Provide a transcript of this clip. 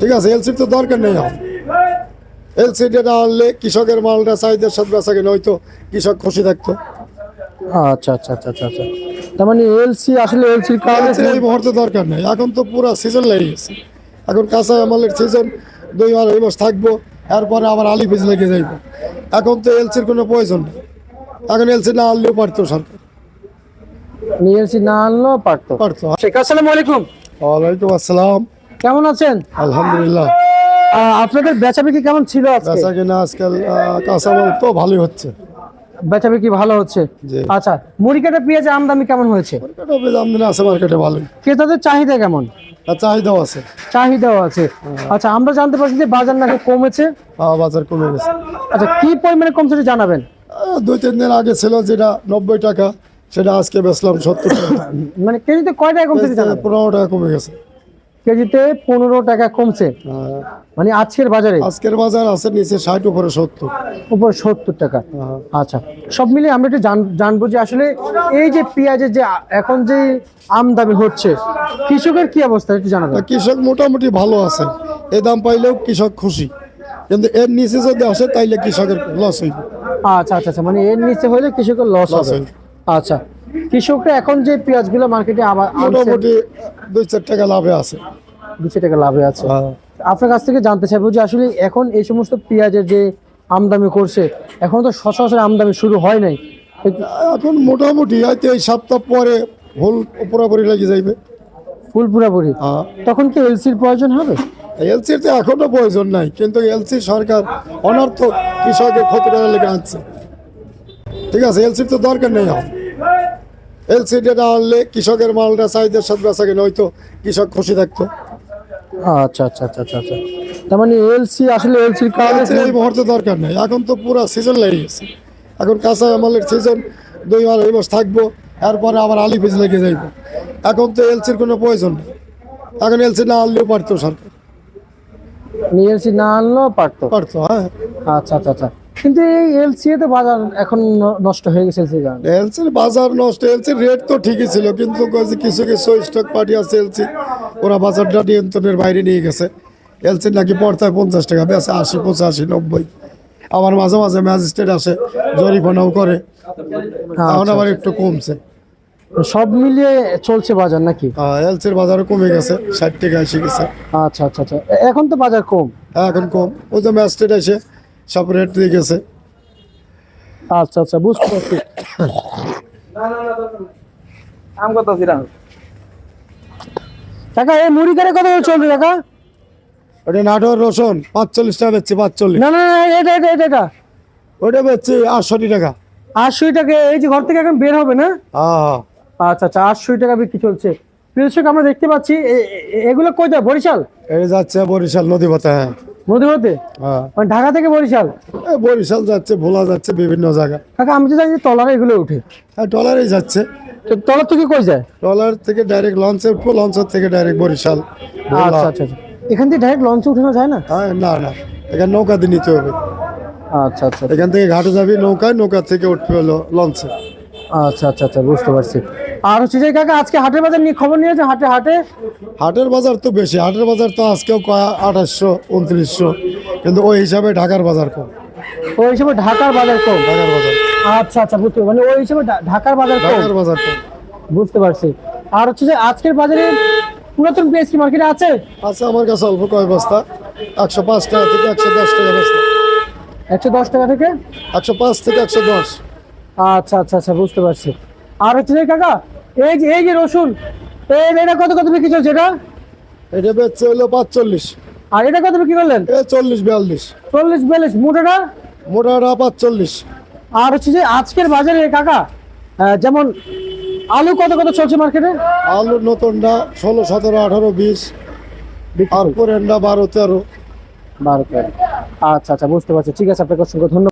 ঠিক আছে, এলসির তো দরকার নেই এখন। এলসিটা না আনলে কৃষকের মালটা চাহিদার সাথে বেচা কিনা হয়তো, কৃষক খুশি থাকতো। আচ্ছা আচ্ছা আচ্ছা আচ্ছা আচ্ছা, তার মানে এলসি আসলে এলসির কারণে এলসির এই মুহূর্তে দরকার নেই, এখন তো পুরো সিজন লেগে গেছে। এখন কাঁচা আমলের সিজন, 2 মাস থাকবো, এরপরে আবার আলি বীজ লেগে যাইব। এখন তো এলসির কোনো প্রয়োজন নেই, এখন এলসি না আনলেও পারতো সরকার। এলসি না আনলেও পারতো। শেখ আসসালামু আলাইকুম। ওয়ালাইকুম আসসালাম। কেমন আছেন? আলহামদুলিল্লাহ। আপনাদের বেচাবিক্রি কেমন ছিল আজকে? বেচা কিনা আজকাল কাঁচামাল তো ভালোই হচ্ছে। বেচাবিক্রি ভালো হচ্ছে। জি। আচ্ছা, মুড়ি কাটা পেঁয়াজের আমদানি কেমন হয়েছে? আমদানি আছে মার্কেটে ভালোই। ক্রেতাদের চাহিদা কেমন? চাহিদাও আছে। চাহিদাও আছে। আচ্ছা, আমরা জানতে পারছি যে বাজার নাকি কমেছে। বাজার কমে গেছে। আচ্ছা, কি পরিমাণে কমছে সেটা জানাবেন। 2-3 দিন আগে ছিল যেটা 90 টাকা, সেটা আজকে বেচলাম 70 টাকা। মানে কেজিতে কয় টাকা কমছে সেটা জানাবেন। 15 টাকা কমে গেছে। কেজিতে 15 টাকা কমছে, মানে আজকের বাজারে? আজকের বাজার আছে নিচে 60, উপরে 70। উপরে 70 টাকা। আচ্ছা, সব মিলিয়ে আমরা একটু জানবো যে আসলে এই যে পেঁয়াজের যে এখন যে আমদানি হচ্ছে, কৃষকের কি অবস্থা একটু জানাবেন। কৃষক মোটামুটি ভালো আছে, এই দাম পাইলেও কৃষক খুশি, কিন্তু এর নিচে যদি আসে তাইলে কৃষকের লস হইবে। আচ্ছা আচ্ছা আচ্ছা, মানে এর নিচে হলে কৃষকের লস হবে। আচ্ছা, কৃষকরা এখন যে পেঁয়াজগুলো মার্কেটে আবার মোটামুটি 2-4 টাকা লাভে আছে। 2 টাকা লাভে আছে। আপনার কাছ থেকে জানতে চাইবো যে আসলে এখন এই সমস্ত পেঁয়াজের যে আমদানি করছে, এখন তো সচরাচর আমদানি শুরু হয় নাই, এখন মোটামুটি হয়তো এই সপ্তাহ পরে ফুল পুরোপুরি লেগে যাইবে। ফুল পুরাপুরি। তখন কি এলসির প্রয়োজন হবে? এলসির তো এখনো প্রয়োজন নাই, কিন্তু এলসি সরকার অনর্থক কৃষকের ক্ষতি করার লেগে আনছে। ঠিক আছে, এলসির তো দরকার নেই এখন। এলসিটা না আনলে কৃষকের মালটা চাহিদার সাথে বেচা কিনা হয়তো, কৃষক খুশি থাকতো। আচ্ছা আচ্ছা আচ্ছা আচ্ছা আচ্ছা, তার মানে এলসি আসলে এলসির কারণে এই মুহূর্তে দরকার নেই, এখন তো পুরো সিজন লেগে গেছে। এখন কাঁচা আমলের সিজন, 2 মাস থাকবো, এরপরে আবার আলি বীজ লেগে যাইব। এখন তো এলসির কোনো প্রয়োজন নেই, এখন এলসি না আনলেও পারতো সরকার। এলসি না আনলেও পারতো। হ্যাঁ। আচ্ছা আচ্ছা আচ্ছা, কিন্তু এই এলসি তো বাজার এখন নষ্ট হয়ে গেছে এলসির কারণে। এলসির বাজার নষ্ট, এলসির রেট তো ঠিকই ছিল, কিন্তু কিছু কিছু স্টক পার্টি আছে এলসি, ওরা বাজারটা নিয়ন্ত্রণের বাইরে নিয়ে গেছে। এলসির নাকি পড়তায় 50 টাকা, বেচে 80, 85, 90। আবার মাঝে মাঝে ম্যাজিস্ট্রেট আসে, জরিমানাও করে। এখন আবার একটু কমছে। সব মিলিয়ে চলছে বাজার নাকি? এলসির বাজারও কমে গেছে, 60 টাকা এসে গেছে। আচ্ছা আচ্ছা আচ্ছা, এখন তো বাজার কম। এখন কম, ওই যে ম্যাজিস্ট্রেট এসে সব রেট দিয়ে গেছে। আচ্ছা আচ্ছা, বুঝতে পারছি। কাকা, এই মুড়ি কারে কত চলবে কাকা? ওটা নাটোর রসুন 45 টাকা বেচছি, 45। না না না, এটা এটা এটা এটা ওটা বেচছি 68 টাকা। 80 টাকা। এই যে ঘর থেকে এখন বের হবে না? হ্যাঁ। আচ্ছা আচ্ছা, 80 টাকা বিক্রি চলছে। কৃষক আমরা দেখতে পাচ্ছি এগুলো কই যায়? বরিশাল? এই যাচ্ছে বরিশাল নদীপথে। হ্যাঁ, নদীপথে। হ্যাঁ, মানে ঢাকা থেকে বরিশাল? বরিশাল যাচ্ছে, ভোলা যাচ্ছে, বিভিন্ন জায়গা। কাকা, আমি তো জানি যে ট্রলারে এগুলো উঠে। হ্যাঁ, ট্রলারেই যাচ্ছে। তো ট্রলার থেকে কই যায়? ট্রলার থেকে ডাইরেক্ট লঞ্চে, লঞ্চের থেকে ডাইরেক্ট বরিশাল, ভোলা। আচ্ছা আচ্ছা আচ্ছা, এখান থেকে ডাইরেক্ট লঞ্চে উঠানো যায় না? হ্যাঁ, না না, এখানে নৌকা দিয়ে নিতে হবে। আচ্ছা আচ্ছা এখান থেকে ঘাটে যাবি নৌকায়, নৌকা থেকে উঠতে হলো লঞ্চে। আচ্ছা আচ্ছা আচ্ছা, বুঝতে পারছি। আর হচ্ছে যে কাকা, আজকে হাটের বাজার নিয়ে খবর নিয়েছে? হাটের বাজার তো বেশি, হাটের বাজার তো আজকেও 2800, 2900, কিন্তু ওই হিসাবে ঢাকার বাজার কম। ওই হিসেবে ঢাকার বাজার কম? ঢাকার বাজার, আচ্ছা আচ্ছা, বুঝতে পারছি। মানে ওই হিসেবে ঢাকার বাজার কম। ঢাকার বাজার কম। বুঝতে পারছি। আর হচ্ছে যে আজকের বাজারে পুরাতন পেঁয়াজ কি মার্কেটে আছে? আচ্ছা, আমার কাছে অল্প কয় বস্তা, 105 টাকা থেকে 110 টাকা বস্তা। 110 টাকা থেকে 105 থেকে 110। আচ্ছা আচ্ছা আচ্ছা, বুঝতে পারছি। আর হচ্ছে যে কাকা, এই যে রসুন, এটা কত কত বিক্রি চলছে? এটা বেচছে হলো 45। আর এটা কত বিক্রি করলেন? 40-42। 40-42। মোটাটা? মোটাটা 45। আর হচ্ছে যে আজকের বাজারে কাকা, যেমন আলু কত কত চলছে মার্কেটে? আলু নতুনটা 16, 17, 18, 20। আর পুরেনটা 12, 13। 12। আচ্ছা আচ্ছা, বুঝতে পারছি। ঠিক আছে, আপনাকে অসংখ্য ধন্যবাদ।